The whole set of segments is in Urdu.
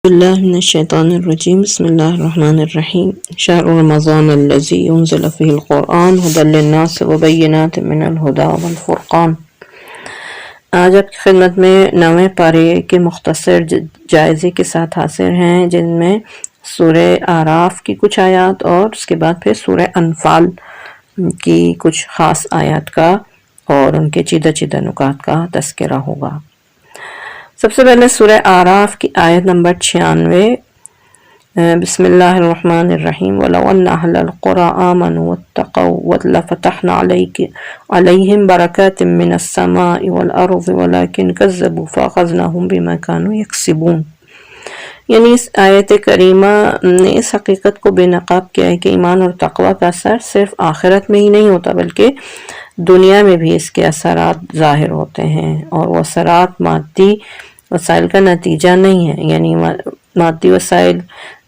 بالله من الشيطان الرجيم بسم الله الرحمن الرحيم شهر رمضان الذي ينزل فيه القرآن هدى للناس وبينات من الهدى والفرقان۔ آج آپ کی خدمت میں 9ویں پارے کے مختصر جائزے کے ساتھ حاضر ہیں، جن میں سورہ اعراف کی کچھ آیات اور اس کے بعد پھر سورہ انفال کی کچھ خاص آیات کا اور ان کے چیدہ نکات کا تذکرہ ہوگا۔ سب سے پہلے سورہ اعراف کی آیت نمبر 96۔ بسم اللہ الرحمن الرحیم وَلَوْ أَنَّ أَهْلَ الْقُرَىٰ آمَنُوا وَاتَّقَوْا لَفَتَحْنَا عَلَيْهِمْ بَرَكَاتٍ مِّنَ السَّمَاءِ وَالْأَرْضِ وَلَٰكِنْ كَذَّبُوا فَأَخَذْنَاهُمْ بِمَا كَانُوا يَكْسِبُونَ۔ یعنی اس آیت کریمہ نے اس حقیقت کو بے نقاب کیا ہے کہ ایمان اور تقوی کا اثر صرف آخرت میں ہی نہیں ہوتا بلکہ دنیا میں بھی اس کے اثرات ظاہر ہوتے ہیں، اور وہ اثرات مادی وسائل کا نتیجہ نہیں ہے۔ یعنی مادی وسائل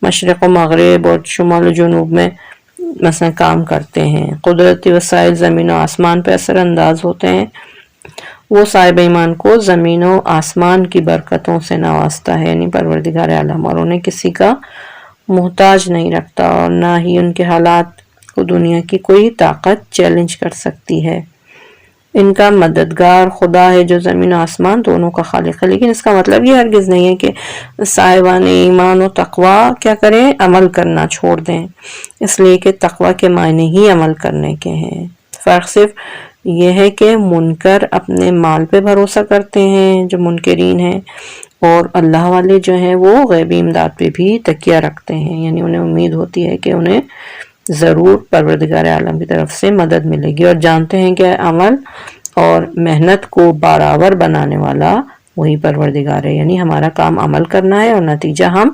مشرق و مغرب اور شمال و جنوب میں مثلا کام کرتے ہیں، قدرتی وسائل زمین و آسمان پہ اثر انداز ہوتے ہیں، وہ صاحب ایمان کو زمین و آسمان کی برکتوں سے نوازتا ہے، یعنی پروردگار عالم، اور انہیں کسی کا محتاج نہیں رکھتا، اور نہ ہی ان کے حالات کو دنیا کی کوئی طاقت چیلنج کر سکتی ہے۔ ان کا مددگار خدا ہے جو زمین و آسمان دونوں کا خالق ہے، لیکن اس کا مطلب یہ ہرگز نہیں ہے کہ صاحبان ایمان و تقوی کیا کریں، عمل کرنا چھوڑ دیں، اس لیے کہ تقوی کے معنی ہی عمل کرنے کے ہیں۔ فرق صرف یہ ہے کہ منکر اپنے مال پہ بھروسہ کرتے ہیں جو منکرین ہیں، اور اللہ والے جو ہیں وہ غیبی امداد پہ بھی تکیہ رکھتے ہیں، یعنی انہیں امید ہوتی ہے کہ انہیں ضرور پروردگار عالم کی طرف سے مدد ملے گی، اور جانتے ہیں کہ عمل اور محنت کو برابر بنانے والا وہی پروردگار ہے، یعنی ہمارا کام عمل کرنا ہے اور نتیجہ ہم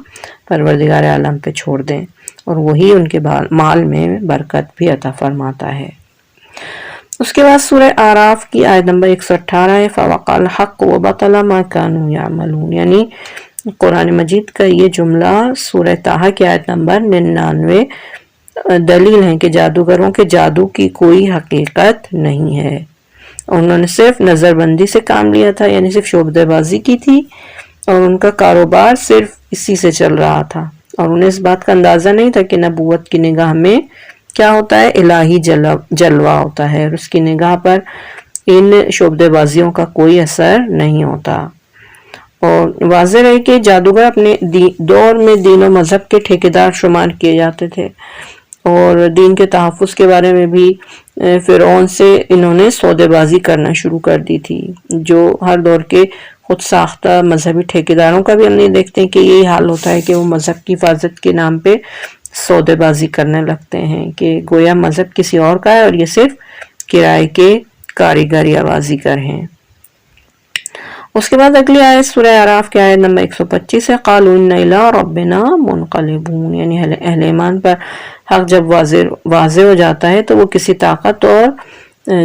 پروردگار عالم پہ چھوڑ دیں، اور وہی ان کے مال میں برکت بھی عطا فرماتا ہے۔ اس کے بعد سورہ اعراف کی آیت نمبر 118 ہے فَوَقَعَ الْحَقُّ وَبَطَلَ مَا كَانُوا يَعْمَلُونَ، یعنی قرآن مجید کا یہ جملہ سورہ طٰہٰ کی آیت نمبر 99 دلیل ہے کہ جادوگروں کے جادو کی کوئی حقیقت نہیں ہے، انہوں نے صرف نظر بندی سے کام لیا تھا، یعنی صرف شعبدہ بازی کی تھی، اور ان کا کاروبار صرف اسی سے چل رہا تھا، اور انہیں اس بات کا اندازہ نہیں تھا کہ نبوت کی نگاہ میں کیا ہوتا ہے، الہی جلوہ ہوتا ہے، اور اس کی نگاہ پر ان شعبدہ بازیوں کا کوئی اثر نہیں ہوتا۔ اور واضح ہے کہ جادوگر اپنے دور میں دین و مذہب کے ٹھیکیدار شمار کیے جاتے تھے، اور دین کے تحفظ کے بارے میں بھی فرعون سے انہوں نے سودے بازی کرنا شروع کر دی تھی، جو ہر دور کے خود ساختہ مذہبی ٹھیکیداروں کا بھی ہم نہیں دیکھتے ہیں کہ یہی حال ہوتا ہے کہ وہ مذہب کی حفاظت کے نام پہ سودے بازی کرنے لگتے ہیں کہ گویا مذہب کسی اور کا ہے اور یہ صرف کرائے کے کاریگر یا بازیگر ہیں۔ اس کے بعد اگلی آیت سورہ اعراف کی آیت نمبر 125 ہے قَالُوا إِنَّ إِلَىٰ رَبِّنَا مُنْقَلِبُونَ، یعنی اہل ایمان پر حق جب واضح ہو جاتا ہے تو وہ کسی طاقت اور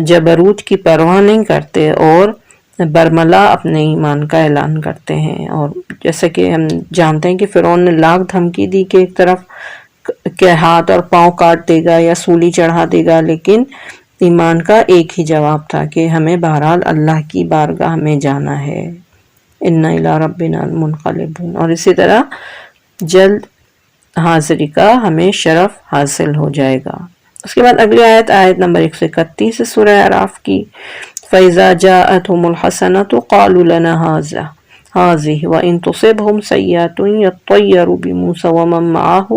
جبروت کی پرواہ نہیں کرتے اور برملا اپنے ایمان کا اعلان کرتے ہیں۔ اور جیسا کہ ہم جانتے ہیں کہ فرعون نے لاکھ دھمکی دی کہ ایک طرف کے ہاتھ اور پاؤں کاٹ دے گا یا سولی چڑھا دے گا، لیکن ایمان کا ایک ہی جواب تھا کہ ہمیں بہرحال اللہ کی بارگاہ میں جانا ہے، اِنَّ إِلَىٰ رَبِّنَا مُنْقَلِبُونَ، اور اسی طرح جلد حاضری کا ہمیں شرف حاصل ہو جائے گا۔ اس کے بعد اگلی آیت نمبر 131 سورہ اعراف کی فَإِذَا جَاءَتْهُمُ الْحَسَنَةُ قَالُوا لَنَا هَٰذِهِ وَإِن تُصِبْهُمْ سَيِّئَةٌ يَطَّيَّرُوا بِمُوسَىٰ وَمَن مَّعَهُ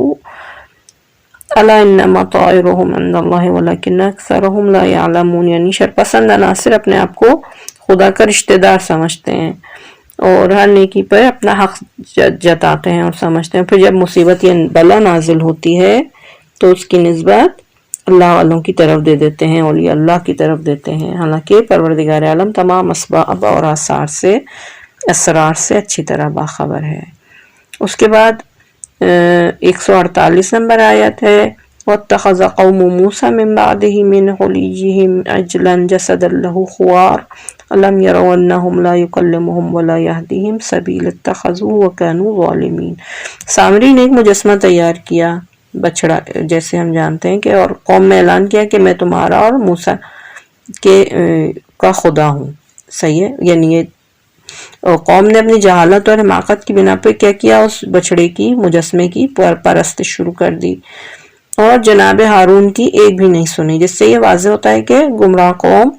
أَلَا إِنَّمَا طَائِرُهُمْ عِندَ اللَّهِ وَلَٰكِنَّ أَكْثَرَهُمْ لَا يَعْلَمُونَ، یعنی شرپسند عناصر اپنے آپ کو خدا کا رشتہ دار سمجھتے ہیں اور ہر نیکی پر اپنا حق جتاتے ہیں اور سمجھتے ہیں، پھر جب مصیبت یا بلا نازل ہوتی ہے تو اس کی نسبت اللہ والوں کی طرف دے دیتے ہیں، اولیاء اللہ کی طرف دیتے ہیں، حالانکہ پروردگار عالم تمام اسباب اور اسرار سے اچھی طرح باخبر ہے۔ اس کے بعد 148 نمبر آیت ہے وَاتَّخَذَ قَوْمُ مُوسَىٰ مِن بَعْدِهِ مِنْ حُلِيِّهِمْ عِجْلًا جَسَدًا لَهُ خُوَارٌ أَلَمْ يَرَوْا أَنَّهُ لَا يُكَلِّمُهُمْ وَلَا يَهْدِيهِمْ سَبِيلًا اتَّخَذُوهُ وَكَانُوا ظَالِمِينَ۔ سامری نے ایک مجسمہ تیار کیا بچڑا، جیسے ہم جانتے ہیں کہ، اور قوم میں اعلان کیا کہ میں تمہارا اور موسیٰ کا خدا ہوں۔ صحیح ہے، یعنی یہ اور قوم نے اپنی جہالت اور حماقت کی بنا پہ کیا کیا، اس بچڑے کی مجسمے کی پرست شروع کر دی، اور جناب ہارون کی ایک بھی نہیں سنی، جس سے یہ واضح ہوتا ہے کہ گمراہ قوم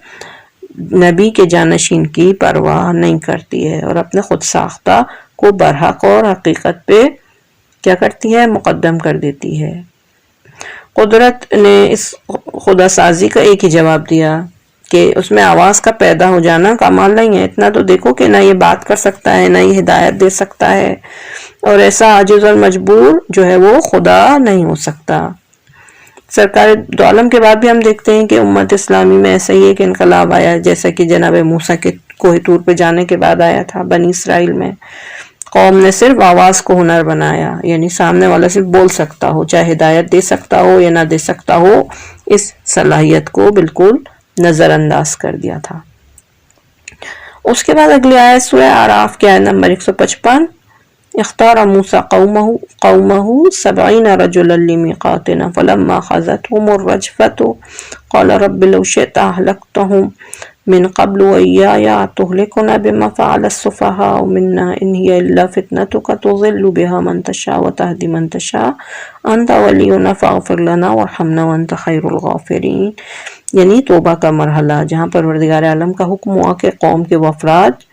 نبی کے جانشین کی پرواہ نہیں کرتی ہے اور اپنے خود ساختہ کو برحق اور حقیقت پہ کیا کرتی ہے، مقدم کر دیتی ہے۔ قدرت نے اس خدا سازی کا ایک ہی جواب دیا کہ اس میں آواز کا پیدا ہو جانا کمال نہیں ہے، اتنا تو دیکھو کہ نہ یہ بات کر سکتا ہے، نہ یہ ہدایت دے سکتا ہے، اور ایسا عاجز اور مجبور جو ہے وہ خدا نہیں ہو سکتا۔ سرکار دو عالم کے بعد بھی ہم دیکھتے ہیں کہ امت اسلامی میں ایسا ہی ایک انقلاب آیا، جیسا کہ جناب موسیٰ کے کوہ طور پہ جانے کے بعد آیا تھا بنی اسرائیل میں۔ قوم نے صرف آواز کو ہنر بنایا، یعنی سامنے والا صرف بول سکتا ہو، چاہے ہدایت دے سکتا ہو یا نہ دے سکتا ہو، اس صلاحیت کو بالکل نظر انداز کر دیا تھا۔ اس کے بعد اگلی آیت سورہ اعراف کی آیت نمبر 155، اختار موسیٰ قومہ 70 رجلا لمیقاتنا فلما اخذتهم الرجفة قال رب لو شئت اهلكتهم من قبل وإياي أتهلكنا بما فعل السفهاء منا إن هي إلا فتنتك تضل بها من تشاء وتهدي من تشاء أنت ولينا فاغفر لنا وارحمنا وأنت خير الغافرين، یعنی توبہ کا مرحلہ جہاں پروردگار عالم کا حکم ہوا کہ قوم کے وہ افراد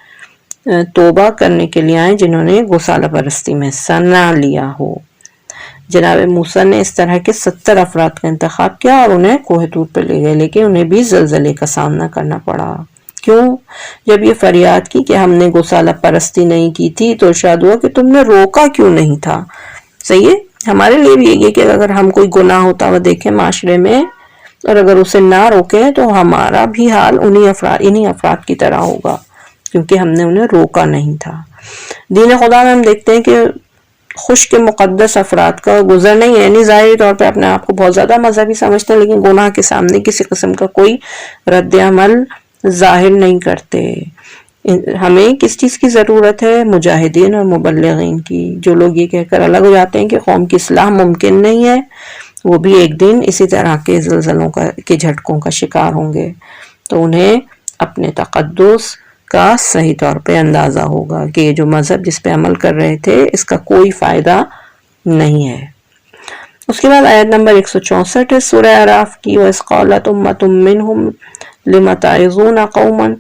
توبہ کرنے کے لیے آئیں جنہوں نے گوسالہ پرستی میں حصہ نہ لیا ہو۔ جناب موسیٰ نے اس طرح کے 70 افراد کا انتخاب کیا اور انہیں کوہ طور پہ لے گئے، لیکن انہیں بھی زلزلے کا سامنا کرنا پڑا۔ کیوں؟ جب یہ فریاد کی کہ ہم نے گوسالہ پرستی نہیں کی تھی تو ارشاد ہوا کہ تم نے روکا کیوں نہیں تھا۔ صحیح ہے، ہمارے لیے بھی یہ کہ اگر ہم کوئی گناہ ہوتا ہوا دیکھیں معاشرے میں اور اگر اسے نہ روکیں تو ہمارا بھی حال انہی افراد کی طرح ہوگا، کیونکہ ہم نے انہیں روکا نہیں تھا۔ دین خدا میں ہم دیکھتے ہیں کہ خوش کے مقدس افراد کا گزر نہیں ہے، یعنی ظاہری طور پہ اپنے آپ کو بہت زیادہ مذہبی سمجھتے ہیں لیکن گناہ کے سامنے کسی قسم کا کوئی رد عمل ظاہر نہیں کرتے۔ ہمیں کس چیز کی ضرورت ہے؟ مجاہدین اور مبلغین کی، جو لوگ یہ کہہ کر الگ ہو جاتے ہیں کہ قوم کی اصلاح ممکن نہیں ہے، وہ بھی ایک دن اسی طرح کے زلزلوں کے جھٹکوں کا شکار ہوں گے، تو انہیں اپنے تقدس کا صحیح طور پہ اندازہ ہوگا کہ یہ جو مذہب جس پہ عمل کر رہے تھے اس کا کوئی فائدہ نہیں ہے۔ اس کے بعد آیت نمبر 164 ہے سورہ اعراف کی، وَإِذْ قَالَتْ أُمَّةٌ مِّنْهُمْ لِمَ تَعِظُونَ قَوْمًا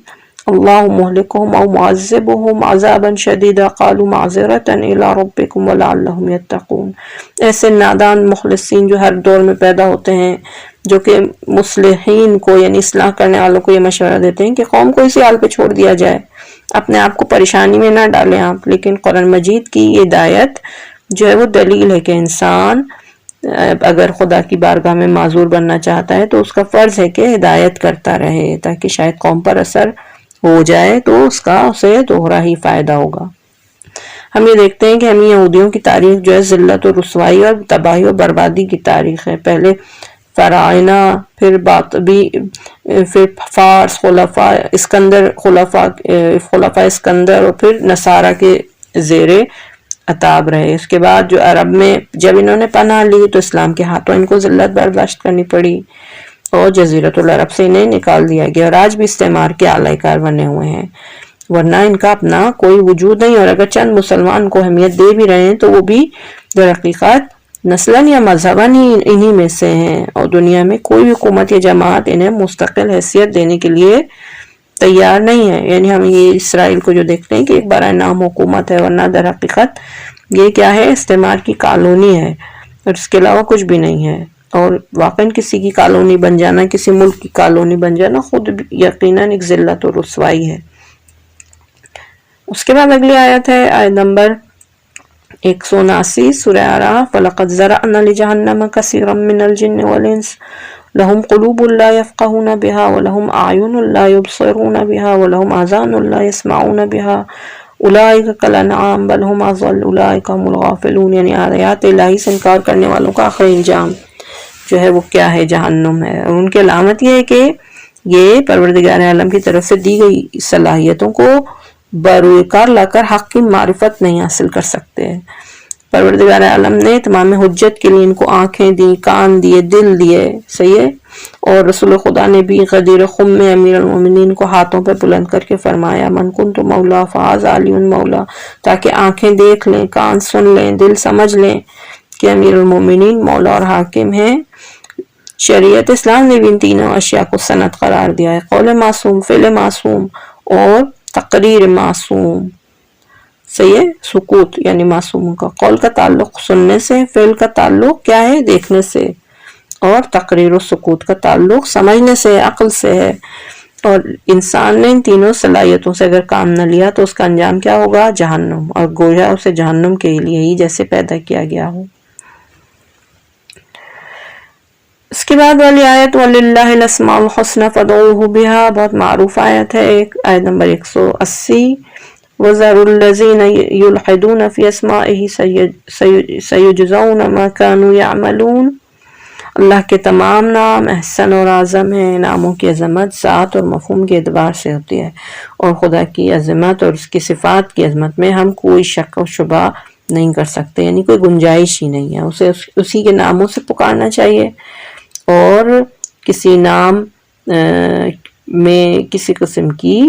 اللَّهُ مُهْلِكُهُمْ أَوْ مُعَذِّبُهُمْ عَذَابًا شَدِيدًا قَالُوا مَعْذِرَةً إِلَىٰ رَبِّكُمْ وَلَعَلَّهُمْ يَتَّقُونَ۔ ایسے نادان مخلصین جو ہر دور میں پیدا ہوتے ہیں، جو کہ مصلحین کو یعنی اصلاح کرنے والوں کو یہ مشورہ دیتے ہیں کہ قوم کو اسی حال پہ چھوڑ دیا جائے، اپنے آپ کو پریشانی میں نہ ڈالیں آپ۔ لیکن قرآن مجید کی یہ ہدایت جو ہے وہ دلیل ہے کہ انسان اگر خدا کی بارگاہ میں معذور بننا چاہتا ہے تو اس کا فرض ہے کہ ہدایت کرتا رہے تاکہ شاید قوم پر اثر ہو جائے تو اسے دوہرا ہی فائدہ ہوگا۔ ہم یہ دیکھتے ہیں کہ ہمیں یہودیوں کی تاریخ جو ہے ذلت و رسوائی اور تباہی و بربادی کی تاریخ ہے۔ پہلے فرعونہ، پھر فارس خلفاء اسکندر اور پھر نصارہ کے زیر عتاب رہے۔ اس کے بعد جو عرب میں جب انہوں نے پناہ لی تو اسلام کے ہاتھوں ان کو ذلت برداشت کرنی پڑی اور جزیرۃ العرب سے انہیں نکال دیا گیا، اور آج بھی استعمار کے اعلی کار بنے ہوئے ہیں، ورنہ ان کا اپنا کوئی وجود نہیں۔ اور اگر چند مسلمان کو اہمیت دے بھی رہے ہیں تو وہ بھی در حقیقت نسلاً یا مذہباً ہی انہی میں سے ہیں، اور دنیا میں کوئی بھی حکومت یا جماعت انہیں مستقل حیثیت دینے کے لیے تیار نہیں ہے۔ یعنی ہم یہ اسرائیل کو جو دیکھتے ہیں کہ ایک برائے نام حکومت ہے، ورنہ در حقیقت یہ کیا ہے؟ استعمار کی کالونی ہے اور اس کے علاوہ کچھ بھی نہیں ہے۔ اور واقعاً کسی کی کالونی بن جانا، کسی ملک کی کالونی بن جانا خود یقیناً ایک ذلت و رسوائی ہے۔ اس کے بعد اگلی آیت ہے آیت نمبر 179 سورہ اعراف، وَلَقَدْ ذَرَأْنَا لِجَهَنَّمَ كَثِيرًا مِّنَ الْجِنِّ وَالْإِنسِ لَهُمْ قُلُوبٌ لَّا يَفْقَهُونَ بِهَا وَلَهُمْ أَعْيُنٌ لَّا يُبْصِرُونَ بِهَا وَلَهُمْ آذَانٌ لَّا يَسْمَعُونَ بِهَا أُولَٰئِكَ كَالْأَنْعَامِ بَلْ هُمْ أَضَلُّ أُولَٰئِكَ هُمُ الْغَافِلُونَ۔ یعنی آیات الہی سے انکار کرنے والوں کا آخری انجام جو ہے وہ کیا ہے؟ جہنم ہے۔ اور ان کی علامت یہ ہے کہ یہ پروردگار عالم کی طرف سے دی گئی صلاحیتوں کو بروئے کار لا کر حق کی معرفت نہیں حاصل کر سکتے۔ پروردگار عالم نے تمام حجت کے لیے ان کو آنکھیں دی، کان دیے، دل دیے، صحیح ہے، اور رسول خدا نے بھی غدیر خم میں امیر المومنین کو ہاتھوں پہ بلند کر کے فرمایا من کنت مولا فاز علی مولا، تاکہ آنکھیں دیکھ لیں، کان سن لیں، دل سمجھ لیں کہ امیر المومنین مولا اور حاکم ہیں۔ شریعت اسلام نے بھی ان تینوں اشیاء کو سند قرار دیا ہے، قول معصوم، فعل معصوم اور تقریر معصوم۔ صحیح ہے، سکوت یعنی معصوم کا قول کا تعلق سننے سے، فعل کا تعلق کیا ہے دیکھنے سے، اور تقریر و سکوت کا تعلق سمجھنے سے، عقل سے ہے۔ اور انسان نے ان تینوں صلاحیتوں سے اگر کام نہ لیا تو اس کا انجام کیا ہوگا؟ جہنم، اور گویا اسے جہنم کے لیے ہی جیسے پیدا کیا گیا ہو۔ اس کے بعد والی آیت وَلِلَّهِ الْأَسْمَاءُ الْحُسْنَى فَادْعُوهُ بِهَا، بہت معروف آیت ہے، آیت نمبر 180، وَذَرُوا الَّذِينَ يُلْحِدُونَ فِي أَسْمَائِهِ سَيُجْزَوْنَ مَا كَانُوا يَعْمَلُونَ۔ اللہ کے تمام نام احسن اور اعظم ہیں، ناموں کی عظمت ذات اور مفہوم کے اعتبار سے ہوتی ہے، اور خدا کی عظمت اور اس کی صفات کی عظمت میں ہم کوئی شک و شبہ نہیں کر سکتے، یعنی کوئی گنجائش ہی نہیں ہے، اسے اسی کے ناموں سے پکارنا چاہیے، اور کسی نام میں کسی قسم کی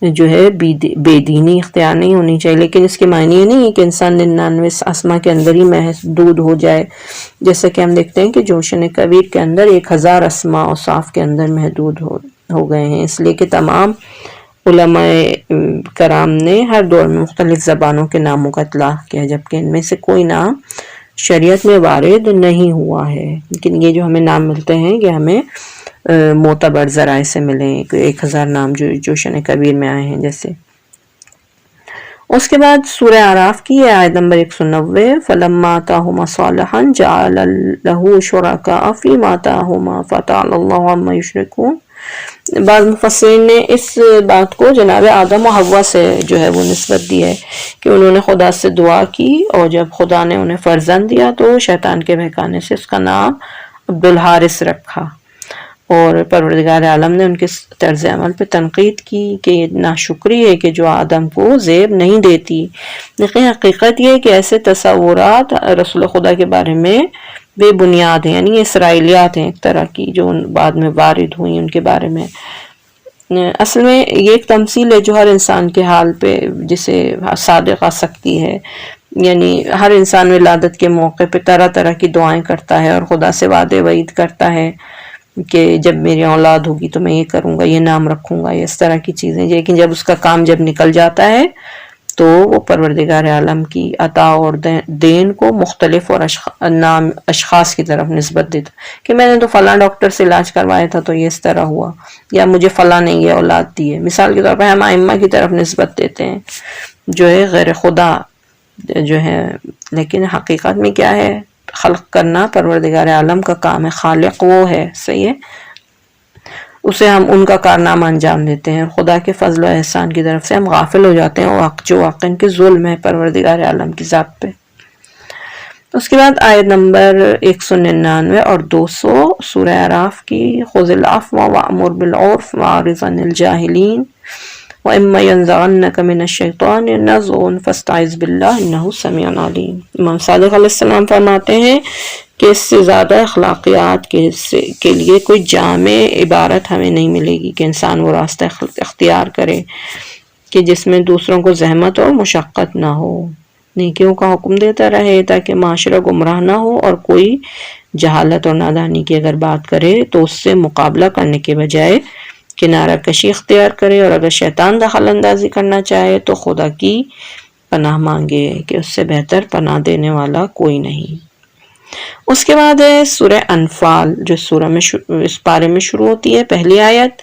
جو ہے بے دینی اختیار نہیں ہونی چاہیے، لیکن اس کے معنی یہ نہیں ہے کہ انسان 99 اسما کے اندر ہی محدود ہو جائے، جیسا کہ ہم دیکھتے ہیں کہ جوشن کبیر کے اندر 1000 اسما اور صاف کے اندر محدود ہو گئے ہیں، اس لیے کہ تمام علماء کرام نے ہر دور میں مختلف زبانوں کے ناموں کا اطلاق کیا، جبکہ ان میں سے کوئی نام شریعت میں وارد نہیں ہوا ہے، لیکن یہ جو ہمیں نام ملتے ہیں یہ ہمیں معتبر ذرائع سے ملیں، 1000 نام جو جوشن کبیر میں آئے ہیں جیسے۔ اس کے بعد سورہ اعراف کی آیت نمبر 190، فَلَمَّا آتَاهُمَا صَالِحًا جَعَلَ لَهُ شُرَكَاءَ فِيمَا آتَاهُمَا فَتَعَالَى اللَّهُ عَمَّا يُشْرِكُونَ۔ بعض مفسرین نے اس بات کو جناب آدم و حوا سے جو ہے وہ نسبت دی ہے کہ انہوں نے خدا سے دعا کی، اور جب خدا نے انہیں فرزند دیا تو شیطان کے بہکانے سے اس کا نام عبدالحارث رکھا، اور پروردگار عالم نے ان کے طرز عمل پہ تنقید کی کہ یہ ناشکری ہے کہ جو آدم کو زیب نہیں دیتی، لیکن حقیقت یہ ہے کہ ایسے تصورات رسول خدا کے بارے میں بے بنیاد ہیں، یعنی اسرائیلیات ہیں ایک طرح کی جو بعد میں وارد ہوئی ان کے بارے میں۔ اصل میں یہ ایک تمثیل ہے جو ہر انسان کے حال پہ جسے صادق آ سکتی ہے، یعنی ہر انسان ولادت کے موقع پہ طرح طرح کی دعائیں کرتا ہے اور خدا سے وعدے وعید کرتا ہے کہ جب میری اولاد ہوگی تو میں یہ کروں گا، یہ نام رکھوں گا، اس طرح کی چیزیں، لیکن جب اس کا کام جب نکل جاتا ہے تو وہ پروردگار عالم کی عطا اور دین کو مختلف اور اشخاص کی طرف نسبت دیتا کہ میں نے تو فلاں ڈاکٹر سے علاج کروایا تھا تو یہ اس طرح ہوا، یا مجھے فلاں نے یہ اولاد دی ہے۔ مثال کے طور پر ہم ائمہ کی طرف نسبت دیتے ہیں جو ہے غیر خدا جو ہے، لیکن حقیقت میں کیا ہے؟ خلق کرنا پروردگار عالم کا کام ہے، خالق وہ ہے، صحیح ہے، اسے ہم ان کا کارنامہ انجام دیتے ہیں، خدا کے فضل و احسان کی طرف سے ہم غافل ہو جاتے ہیں، جو واقعاً کے ظلم ہے پروردگار عالم کی ذات پہ۔ اس کے بعد آیت نمبر 199 اور 200 سورہ اعراف کی، خذ العفو وأمر بالعرف وأعرض عن الجاہلین وَإِمَّا يَنزَغَنَّكَ مِنَ الشَّيْطَانِ نَزْغٌ فَاسْتَعِذْ بِاللَّهِ إِنَّهُ سَمِيعٌ عَلِيمٌ۔ امام صادق علیہ السلام فرماتے ہیں کہ اس سے زیادہ اخلاقیات کے لیے کوئی جامع عبارت ہمیں نہیں ملے گی کہ انسان وہ راستہ اختیار کرے کہ جس میں دوسروں کو زحمت اور مشقت نہ ہو، نیکیوں کا حکم دیتا رہے تاکہ معاشرہ گمراہ نہ ہو، اور کوئی جہالت اور نادانی کی اگر بات کرے تو اس سے مقابلہ کرنے کے بجائے کنارہ کشی اختیار کرے، اور اگر شیطان دخل اندازی کرنا چاہے تو خدا کی پناہ مانگے کہ اس سے بہتر پناہ دینے والا کوئی نہیں۔ اس کے بعد ہے سورہ انفال جو سورہ میں اس پارے میں شروع ہوتی ہے، پہلی آیت،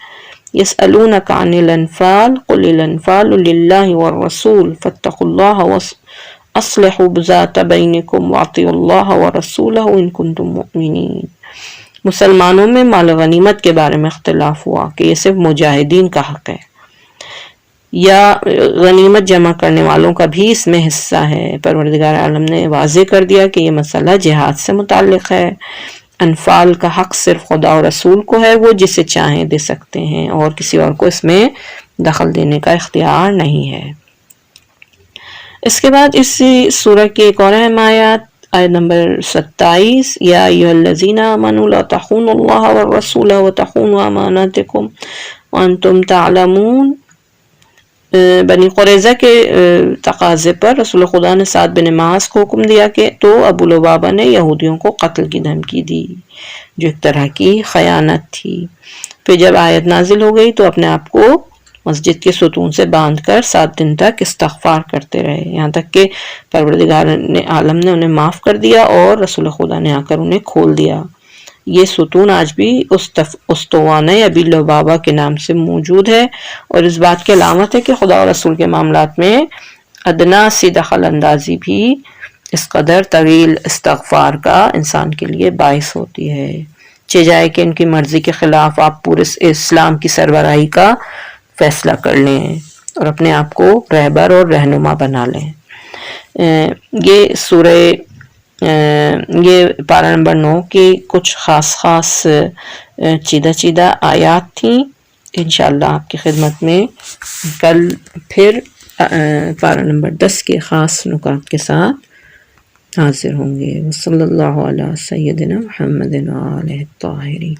یسألونک عن الانفال قل الانفال للہ والرسول فاتقوا اللہ واصلحوا بذات بینکم واطیعوا اللہ ورسولہ ان کنتم مؤمنین۔ مسلمانوں میں مال غنیمت کے بارے میں اختلاف ہوا کہ یہ صرف مجاہدین کا حق ہے یا غنیمت جمع کرنے والوں کا بھی اس میں حصہ ہے۔ پروردگار عالم نے واضح کر دیا کہ یہ مسئلہ جہاد سے متعلق ہے، انفال کا حق صرف خدا اور رسول کو ہے، وہ جسے چاہیں دے سکتے ہیں اور کسی اور کو اس میں دخل دینے کا اختیار نہیں ہے۔ اس کے بعد اسی سورہ کی ایک اور اہم آیات آیت نمبر 27 یا ایھا الذین آمنوا لا تخونوا اللہ والرسول وتخونوا اماناتکم وانتم تعلمون. بنی قریظہ کے تقاضے پر رسول خدا نے سعد بن معاذ کو حکم دیا کہ تو ابو لبابہ نے یہودیوں کو قتل کی دھمکی دی جو ایک طرح کی خیانت تھی. پھر جب آیت نازل ہو گئی تو اپنے آپ کو مسجد کے ستون سے باندھ کر 7 دن تک استغفار کرتے رہے، یہاں تک کہ پروردگار عالم نے انہیں معاف کر دیا اور رسول خدا نے آ کر انہیں کھول دیا. یہ ستون آج بھی استوانہ ابی لبابہ کے نام سے موجود ہے اور اس بات کی علامت ہے کہ خدا اور رسول کے معاملات میں ادنا سی دخل اندازی بھی اس قدر طویل استغفار کا انسان کے لیے باعث ہوتی ہے. چہ جائے کہ ان کی مرضی کے خلاف آپ پورے اسلام کی سربراہی کا فیصلہ کر لیں اور اپنے آپ کو رہبر اور رہنما بنا لیں. یہ سورہ یہ پارہ نمبر 9 کی کچھ خاص چیدہ آیات تھیں. انشاءاللہ آپ کی خدمت میں کل پھر پارہ نمبر 10 کے خاص نکات کے ساتھ حاضر ہوں گے. صلی اللہ علیہ سیدنا محمد وآلہ الطاہرین.